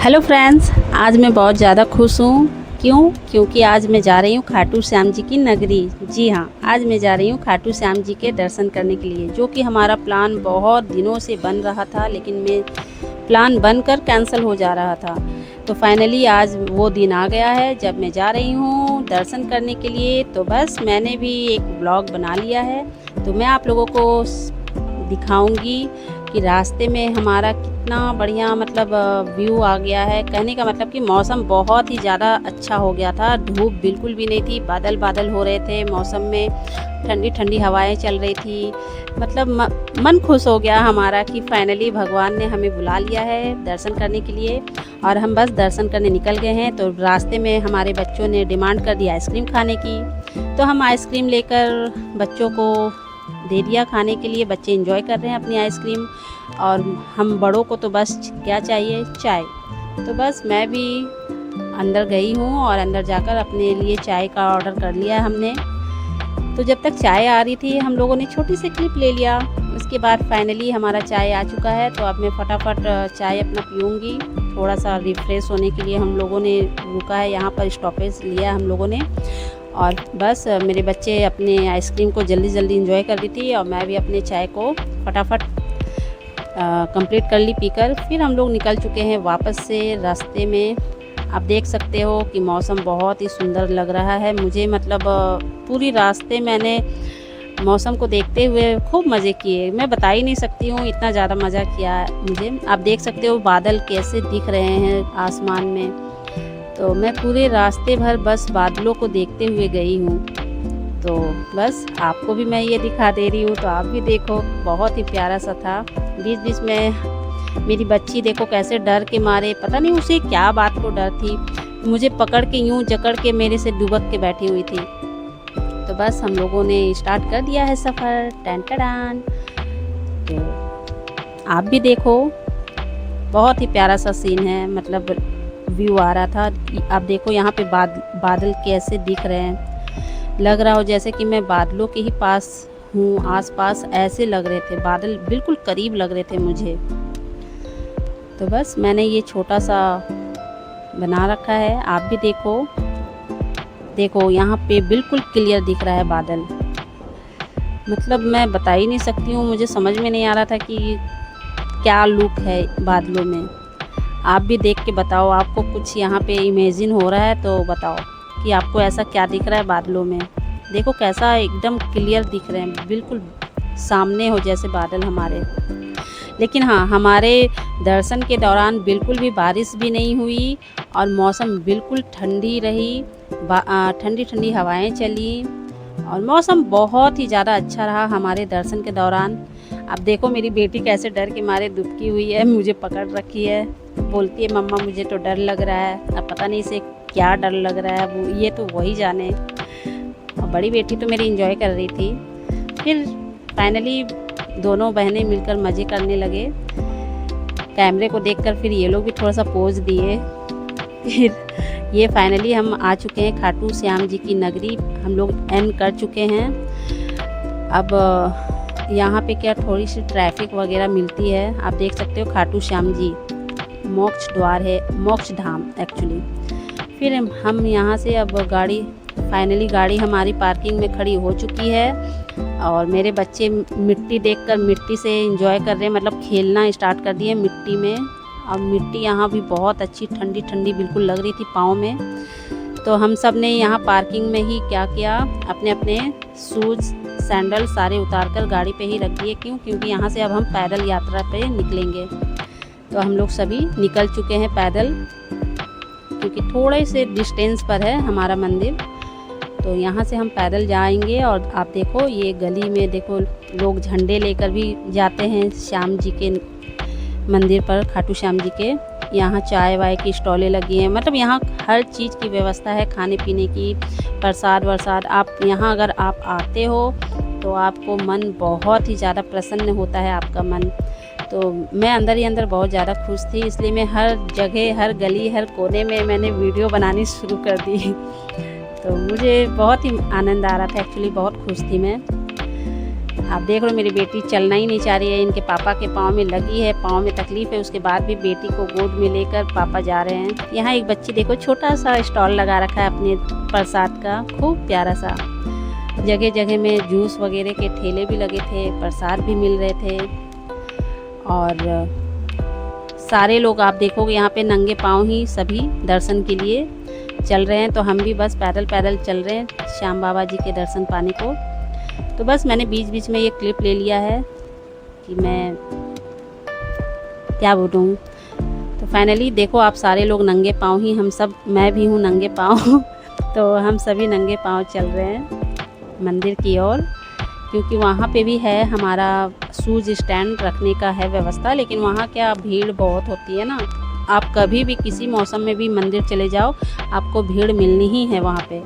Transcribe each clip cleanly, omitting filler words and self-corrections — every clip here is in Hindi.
हेलो फ्रेंड्स, आज मैं बहुत ज़्यादा खुश हूँ। क्यों? क्योंकि आज मैं जा रही हूँ खाटू श्याम जी की नगरी। जी हाँ, आज मैं जा रही हूँ खाटू श्याम जी के दर्शन करने के लिए, जो कि हमारा प्लान बहुत दिनों से बन रहा था, लेकिन मैं प्लान बनकर कैंसिल हो जा रहा था। तो फाइनली आज वो दिन आ गया है जब मैं जा रही हूँ दर्शन करने के लिए। तो बस मैंने भी एक ब्लॉग बना लिया है, तो मैं आप लोगों को दिखाऊंगी कि रास्ते में हमारा कितना बढ़िया व्यू आ गया है। कहने का मतलब कि मौसम बहुत ही ज़्यादा अच्छा हो गया था, धूप बिल्कुल भी नहीं थी, बादल बादल हो रहे थे, मौसम में ठंडी ठंडी हवाएं चल रही थी। मन खुश हो गया हमारा कि फाइनली भगवान ने हमें बुला लिया है दर्शन करने के लिए। और हम बस दर्शन करने निकल गए हैं। तो रास्ते में हमारे बच्चों ने डिमांड कर दी आइसक्रीम खाने की, तो हम आइसक्रीम लेकर बच्चों को दे दिया खाने के लिए। बच्चे एंजॉय कर रहे हैं अपनी आइसक्रीम, और हम बड़ों को तो बस क्या चाहिए, चाय। तो बस मैं भी अंदर गई हूँ और अंदर जाकर अपने लिए चाय का ऑर्डर कर लिया है हमने। तो जब तक चाय आ रही थी हम लोगों ने छोटी सी क्लिप ले लिया। उसके बाद फाइनली हमारा चाय आ चुका है, तो अब मैं फटाफट चाय अपना पीऊँगी। थोड़ा सा रिफ़्रेश होने के लिए हम लोगों ने रुका है, यहाँ पर स्टॉपेज लिया हम लोगों ने। और बस मेरे बच्चे अपने आइसक्रीम को जल्दी जल्दी इंजॉय कर रही थी, और मैं भी अपने चाय को फटाफट कंप्लीट कर ली पीकर। फिर हम लोग निकल चुके हैं वापस से रास्ते में। आप देख सकते हो कि मौसम बहुत ही सुंदर लग रहा है मुझे। पूरी रास्ते मैंने मौसम को देखते हुए खूब मज़े किए। मैं बता ही नहीं सकती हूँ, इतना ज़्यादा मज़ा किया मुझे। आप देख सकते हो बादल कैसे दिख रहे हैं आसमान में। तो मैं पूरे रास्ते भर बस बादलों को देखते हुए गई हूँ। तो बस आपको भी मैं ये दिखा दे रही हूँ, तो आप भी देखो, बहुत ही प्यारा सा था। बीच बीच में मेरी बच्ची देखो कैसे डर के मारे, पता नहीं उसे क्या बात को डर थी, मुझे पकड़ के यूँ जकड़ के मेरे से दुबक के बैठी हुई थी। तो बस हम लोगों ने स्टार्ट कर दिया है सफ़र। Ton ton. तो आप भी देखो, बहुत ही प्यारा सा सीन है, व्यू आ रहा था। आप देखो यहाँ पे बादल कैसे दिख रहे हैं, लग रहा हो जैसे कि मैं बादलों के ही पास हूँ, आसपास ऐसे लग रहे थे बादल, बिल्कुल करीब लग रहे थे मुझे। तो बस मैंने ये छोटा सा बना रखा है, आप भी देखो यहाँ पे बिल्कुल क्लियर दिख रहा है बादल। मैं बता ही नहीं सकती हूँ, मुझे समझ में नहीं आ रहा था कि क्या लुक है बादलों में। आप भी देख के बताओ, आपको कुछ यहाँ पे इमेजिन हो रहा है तो बताओ कि आपको ऐसा क्या दिख रहा है बादलों में। देखो कैसा एकदम क्लियर दिख रहे हैं, बिल्कुल सामने हो जैसे बादल हमारे। लेकिन हाँ, हमारे दर्शन के दौरान बिल्कुल भी बारिश भी नहीं हुई, और मौसम बिल्कुल ठंडी रही, ठंडी ठंडी हवाएं चली, और मौसम बहुत ही ज़्यादा अच्छा रहा हमारे दर्शन के दौरान। अब देखो मेरी बेटी कैसे डर के मारे दुबकी हुई है, मुझे पकड़ रखी है, बोलती है मम्मा मुझे तो डर लग रहा है। अब पता नहीं इसे क्या डर लग रहा है, वो ये तो वही जाने। और बड़ी बेटी तो मेरी एंजॉय कर रही थी। फिर फाइनली दोनों बहनें मिलकर मज़े करने लगे। कैमरे को देखकर फिर ये लोग भी थोड़ा सा पोज दिए। फिर ये फाइनली हम आ चुके हैं खाटू श्याम जी की नगरी, हम लोग एंड कर चुके हैं। अब यहाँ पे क्या थोड़ी सी ट्रैफिक वगैरह मिलती है। आप देख सकते हो खाटू श्याम जी मोक्ष द्वार है, मोक्ष धाम एक्चुअली। फिर हम यहाँ से अब फाइनली गाड़ी हमारी पार्किंग में खड़ी हो चुकी है, और मेरे बच्चे मिट्टी देखकर मिट्टी से एंजॉय कर रहे हैं, खेलना स्टार्ट कर दिए मिट्टी में। और मिट्टी यहाँ भी बहुत अच्छी ठंडी ठंडी बिल्कुल लग रही थी पाँव में। तो हम सब ने यहाँ पार्किंग में ही क्या किया, अपने अपने शूज़ सैंडल सारे उतार कर गाड़ी पे ही रख दिए। क्योंकि यहाँ से अब हम पैदल यात्रा पे निकलेंगे। तो हम लोग सभी निकल चुके हैं पैदल, क्योंकि थोड़े से डिस्टेंस पर है हमारा मंदिर। तो यहाँ से हम पैदल जाएंगे। और आप देखो ये गली में देखो लोग झंडे लेकर भी जाते हैं श्याम जी के मंदिर पर, खाटू श्याम जी के। यहाँ चाय वाय की स्टॉलें लगी हैं, यहाँ हर चीज़ की व्यवस्था है, खाने पीने की, प्रसाद वरसाद। आप यहाँ अगर आप आते हो तो आपको मन बहुत ही ज़्यादा प्रसन्न होता है, आपका मन। तो मैं अंदर ही अंदर बहुत ज़्यादा खुश थी, इसलिए मैं हर जगह, हर गली, हर कोने में मैंने वीडियो बनानी शुरू कर दी। तो मुझे बहुत ही आनंद आ रहा था, एक्चुअली बहुत खुश थी मैं। आप देख रहे हो मेरी बेटी चलना ही नहीं चाह रही है, इनके पापा के पाँव में लगी है, पाँव में तकलीफ़ है, उसके बाद भी बेटी को गोद में लेकर पापा जा रहे हैं। यहाँ एक बच्ची देखो छोटा सा स्टॉल लगा रखा है अपने प्रसाद का, खूब प्यारा सा। जगह जगह में जूस वगैरह के ठेले भी लगे थे, प्रसाद भी मिल रहे थे। और सारे लोग आप देखोगे यहाँ पे नंगे पाँव ही सभी दर्शन के लिए चल रहे हैं। तो हम भी बस पैदल पैदल चल रहे हैं श्याम बाबा जी के दर्शन पाने को। तो बस मैंने बीच बीच में ये क्लिप ले लिया है कि मैं क्या बोलूँ। तो फाइनली देखो आप सारे लोग नंगे पाँव ही, हम सब, मैं भी हूँ नंगे पाँव तो हम सभी नंगे पाँव चल रहे हैं मंदिर की ओर, क्योंकि वहाँ पे भी है हमारा शूज़ स्टैंड रखने का है व्यवस्था। लेकिन वहाँ क्या भीड़ बहुत होती है ना, आप कभी भी किसी मौसम में भी मंदिर चले जाओ आपको भीड़ मिलनी ही है वहाँ पे।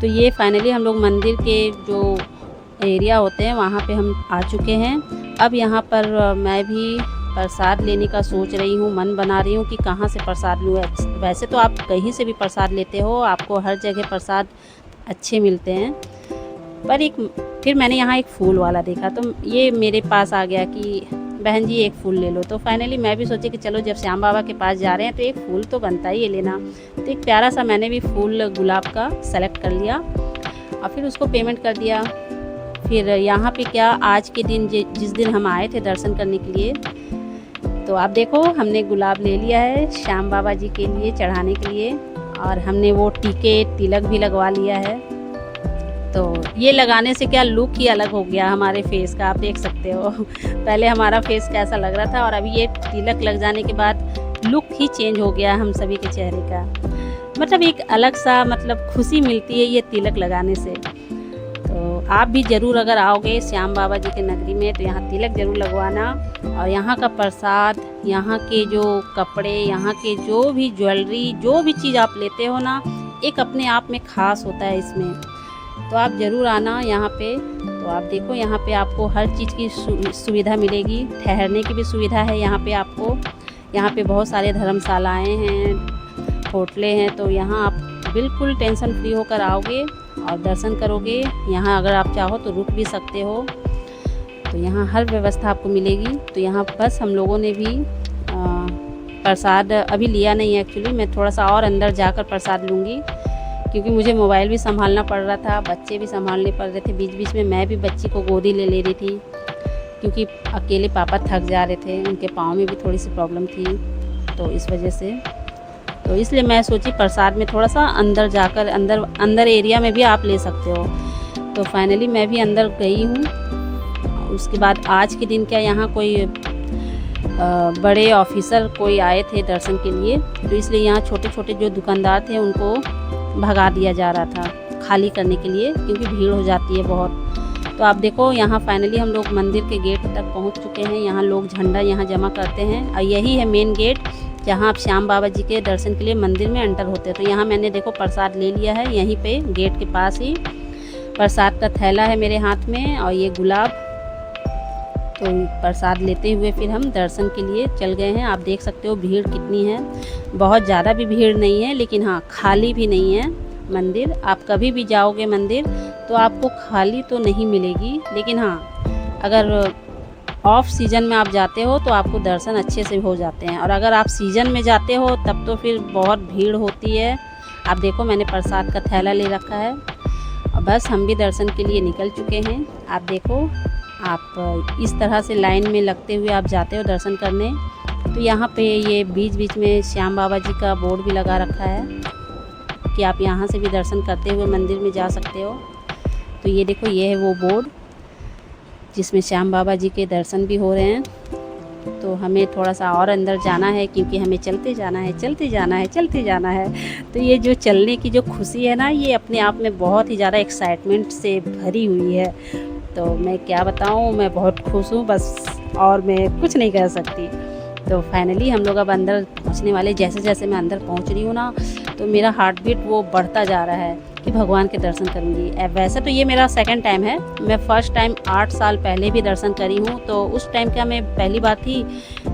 तो ये फाइनली हम लोग मंदिर के जो एरिया होते हैं वहाँ पे हम आ चुके हैं। अब यहाँ पर मैं भी प्रसाद लेने का सोच रही हूँ, मन बना रही हूँ कि कहाँ से प्रसाद लूँ। वैसे तो आप कहीं से भी प्रसाद लेते हो, आपको हर जगह प्रसाद अच्छे मिलते हैं, पर फिर मैंने यहाँ एक फूल वाला देखा तो ये मेरे पास आ गया कि बहन जी एक फूल ले लो। तो फाइनली मैं भी सोची कि चलो जब श्याम बाबा के पास जा रहे हैं तो एक फूल तो बनता ही है लेना। तो एक प्यारा सा मैंने भी फूल गुलाब का सेलेक्ट कर लिया और फिर उसको पेमेंट कर दिया। फिर यहाँ पे क्या आज के दिन जिस दिन हम आए थे दर्शन करने के लिए, तो आप देखो हमने गुलाब ले लिया है श्याम बाबा जी के लिए चढ़ाने के लिए, और हमने वो टीके तिलक भी लगवा लिया है। तो ये लगाने से क्या लुक ही अलग हो गया हमारे फेस का, आप देख सकते हो। पहले हमारा फेस कैसा लग रहा था और अभी ये तिलक लग जाने के बाद लुक ही चेंज हो गया हम सभी के चेहरे का। मतलब एक अलग सा मतलब खुशी मिलती है ये तिलक लगाने से। तो आप भी ज़रूर अगर आओगे श्याम बाबा जी के नगरी में तो यहाँ तिलक ज़रूर लगवाना। और यहाँ का प्रसाद, यहाँ के जो कपड़े, यहाँ के जो भी ज्वेलरी, जो भी चीज़ आप लेते हो ना, एक अपने आप में ख़ास होता है इसमें। तो आप ज़रूर आना यहाँ पे। तो आप देखो यहाँ पे आपको हर चीज़ की सुविधा मिलेगी, ठहरने की भी सुविधा है यहाँ पे आपको। यहाँ पे बहुत सारे धर्मशालाएँ हैं, होटलें हैं। तो यहाँ आप बिल्कुल टेंशन फ्री होकर आओगे और दर्शन करोगे। यहाँ अगर आप चाहो तो रुक भी सकते हो, तो यहाँ हर व्यवस्था आपको मिलेगी। तो यहाँ बस हम लोगों ने भी प्रसाद अभी लिया नहीं है, एक्चुअली मैं थोड़ा सा और अंदर जाकर प्रसाद लूँगी, क्योंकि मुझे मोबाइल भी संभालना पड़ रहा था, बच्चे भी संभालने पड़ रहे थे। बीच बीच में मैं भी बच्ची को गोदी ले रही थी, क्योंकि अकेले पापा थक जा रहे थे, उनके पाँव में भी थोड़ी सी प्रॉब्लम थी, तो इस वजह से। तो इसलिए मैं सोची प्रसाद में थोड़ा सा अंदर जाकर अंदर एरिया में भी आप ले सकते हो। तो फाइनली मैं भी अंदर गई हूँ। उसके बाद आज के दिन क्या यहाँ कोई बड़े ऑफिसर कोई आए थे दर्शन के लिए, तो इसलिए यहाँ छोटे छोटे जो दुकानदार थे उनको भगा दिया जा रहा था खाली करने के लिए, क्योंकि भीड़ हो जाती है बहुत। तो आप देखो यहाँ फाइनली हम लोग मंदिर के गेट तक पहुँच चुके हैं। यहाँ लोग झंडा यहाँ जमा करते हैं और यही है मेन गेट जहाँ आप श्याम बाबा जी के दर्शन के लिए मंदिर में एंटर होते हैं। तो यहाँ मैंने देखो प्रसाद ले लिया है, यहीं पे गेट के पास ही प्रसाद का थैला है मेरे हाथ में और ये गुलाब। तो प्रसाद लेते हुए फिर हम दर्शन के लिए चल गए हैं। आप देख सकते हो भीड़ कितनी है, बहुत ज़्यादा भी भीड़ नहीं है, लेकिन हाँ खाली भी नहीं है मंदिर। आप कभी भी जाओगे मंदिर तो आपको खाली तो नहीं मिलेगी, लेकिन हाँ अगर ऑफ सीज़न में आप जाते हो तो आपको दर्शन अच्छे से हो जाते हैं, और अगर आप सीज़न में जाते हो तब तो फिर बहुत भीड़ होती है। आप देखो मैंने प्रसाद का थैला ले रखा है और बस हम भी दर्शन के लिए निकल चुके हैं। आप देखो आप इस तरह से लाइन में लगते हुए आप जाते हो दर्शन करने। तो यहाँ पे ये बीच बीच में श्याम बाबा जी का बोर्ड भी लगा रखा है कि आप यहाँ से भी दर्शन करते हुए मंदिर में जा सकते हो। तो ये देखो ये है वो बोर्ड जिसमें श्याम बाबा जी के दर्शन भी हो रहे हैं। तो हमें थोड़ा सा और अंदर जाना है, क्योंकि हमें चलते जाना है, चलते जाना है, चलते जाना है। तो ये जो चलने की जो खुशी है ना, ये अपने आप में बहुत ही ज़्यादा एक्साइटमेंट से भरी हुई है। तो मैं क्या बताऊँ, मैं बहुत खुश हूँ बस, और मैं कुछ नहीं कह सकती। तो फाइनली हम लोग अब अंदर पहुँचने वाले। जैसे जैसे मैं अंदर पहुँच रही हूँ ना, तो मेरा हार्ट बीट वो बढ़ता जा रहा है कि भगवान के दर्शन करूँगी। वैसे तो ये मेरा सेकंड टाइम है, मैं फ़र्स्ट टाइम 8 साल पहले भी दर्शन करी हूँ। तो उस टाइम क्या मैं पहली बार थी,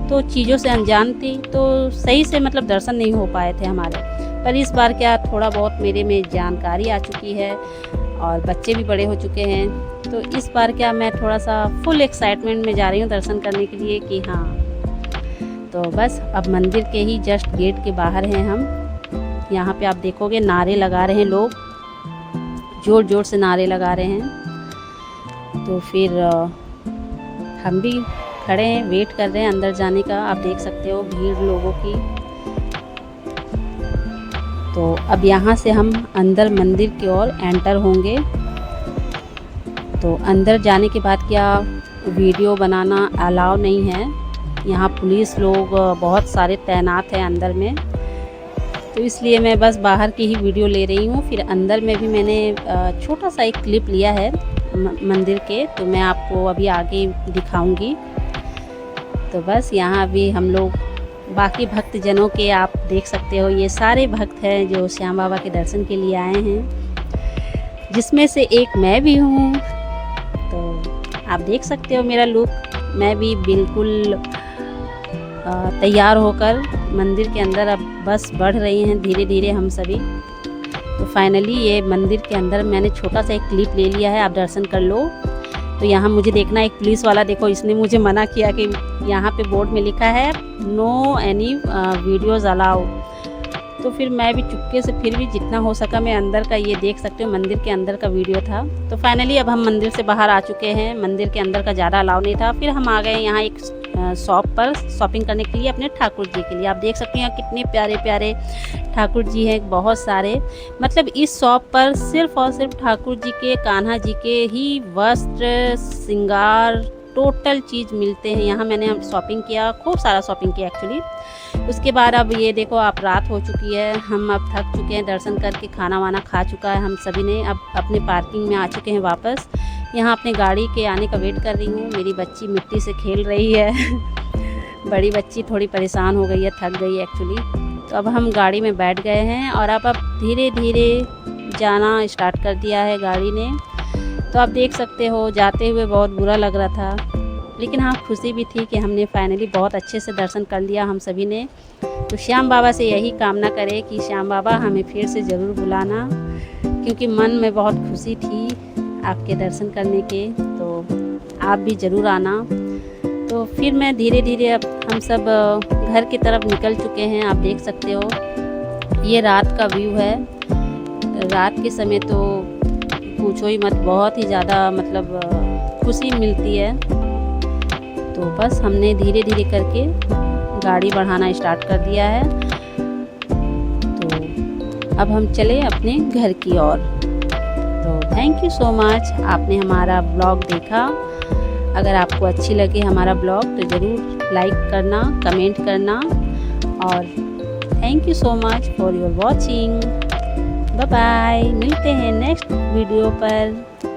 तो चीज़ों से अनजान थी, तो सही से मतलब दर्शन नहीं हो पाए थे हमारे। पर इस बार क्या थोड़ा बहुत मेरे में जानकारी आ चुकी है और बच्चे भी बड़े हो चुके हैं, तो इस बार क्या मैं थोड़ा सा फुल एक्साइटमेंट में जा रही हूँ दर्शन करने के लिए कि हाँ। तो बस अब मंदिर के ही जस्ट गेट के बाहर हैं हम। यहाँ पे आप देखोगे नारे लगा रहे हैं लोग, ज़ोर ज़ोर से नारे लगा रहे हैं। तो फिर हम भी खड़े हैं, वेट कर रहे हैं अंदर जाने का। आप देख सकते हो भीड़ लोगों की। तो अब यहाँ से हम अंदर मंदिर की ओर एंटर होंगे। तो अंदर जाने के बाद क्या वीडियो बनाना अलाउ नहीं है। यहाँ पुलिस लोग बहुत सारे तैनात हैं अंदर में, तो इसलिए मैं बस बाहर की ही वीडियो ले रही हूँ। फिर अंदर में भी मैंने छोटा सा एक क्लिप लिया है मंदिर के, तो मैं आपको अभी आगे दिखाऊंगी। तो बस यहाँ अभी हम लोग बाकी भक्तजनों के आप देख सकते हो, ये सारे भक्त हैं जो श्याम बाबा के दर्शन के लिए आए हैं, जिसमें से एक मैं भी हूँ। तो आप देख सकते हो मेरा लुक, मैं भी बिल्कुल तैयार होकर मंदिर के अंदर अब बस बढ़ रही हैं धीरे धीरे हम सभी। तो फाइनली ये मंदिर के अंदर मैंने छोटा सा एक क्लिप ले लिया है, आप दर्शन कर लो। तो यहाँ मुझे देखना, एक पुलिस वाला देखो, इसने मुझे मना किया कि यहाँ पे बोर्ड में लिखा है नो एनी वीडियोज़ अलाउ। तो फिर मैं भी चुपके से फिर भी जितना हो सका मैं अंदर का, ये देख सकते हो मंदिर के अंदर का वीडियो था। तो फाइनली अब हम मंदिर से बाहर आ चुके हैं, मंदिर के अंदर का ज़्यादा अलाउ नहीं था। फिर हम आ गए यहाँ एक शॉप पर शॉपिंग करने के लिए अपने ठाकुर जी के लिए। आप देख सकते हैं कितने प्यारे प्यारे ठाकुर जी हैं, बहुत सारे। मतलब इस शॉप पर सिर्फ और सिर्फ ठाकुर जी के, कान्हा जी के ही वस्त्र, श्रृंगार, टोटल चीज़ मिलते हैं। यहाँ मैंने शॉपिंग किया, खूब सारा शॉपिंग किया एक्चुअली। उसके बाद अब ये देखो आप रात हो चुकी है, हम अब थक चुके हैं दर्शन करके, खाना वाना खा चुका है हम सभी ने। अब अपने पार्किंग में आ चुके हैं वापस। यहाँ अपने गाड़ी के आने का वेट कर रही हूँ। मेरी बच्ची मिट्टी से खेल रही है बड़ी बच्ची थोड़ी परेशान हो गई है, थक गई है एक्चुअली। तो अब हम गाड़ी में बैठ गए हैं और अब धीरे धीरे जाना स्टार्ट कर दिया है गाड़ी ने। तो आप देख सकते हो जाते हुए बहुत बुरा लग रहा था, लेकिन हाँ खुशी भी थी कि हमने फाइनली बहुत अच्छे से दर्शन कर लिया हम सभी ने। तो श्याम बाबा से यही कामना करें कि श्याम बाबा हमें फिर से ज़रूर बुलाना, क्योंकि मन में बहुत खुशी थी आपके दर्शन करने के। तो आप भी ज़रूर आना। तो फिर मैं धीरे धीरे अब हम सब घर की तरफ निकल चुके हैं। आप देख सकते हो ये रात का व्यू है। रात के समय तो पूछो ही मत, बहुत ही ज़्यादा मतलब खुशी मिलती है। तो बस हमने धीरे धीरे करके गाड़ी बढ़ाना स्टार्ट कर दिया है। तो अब हम चले अपने घर की ओर। तो थैंक यू सो मच, आपने हमारा ब्लॉग देखा। अगर आपको अच्छी लगे हमारा ब्लॉग तो ज़रूर लाइक करना, कमेंट करना, और thank you so much for your watching. Bye bye, मिलते हैं नेक्स्ट वीडियो पर।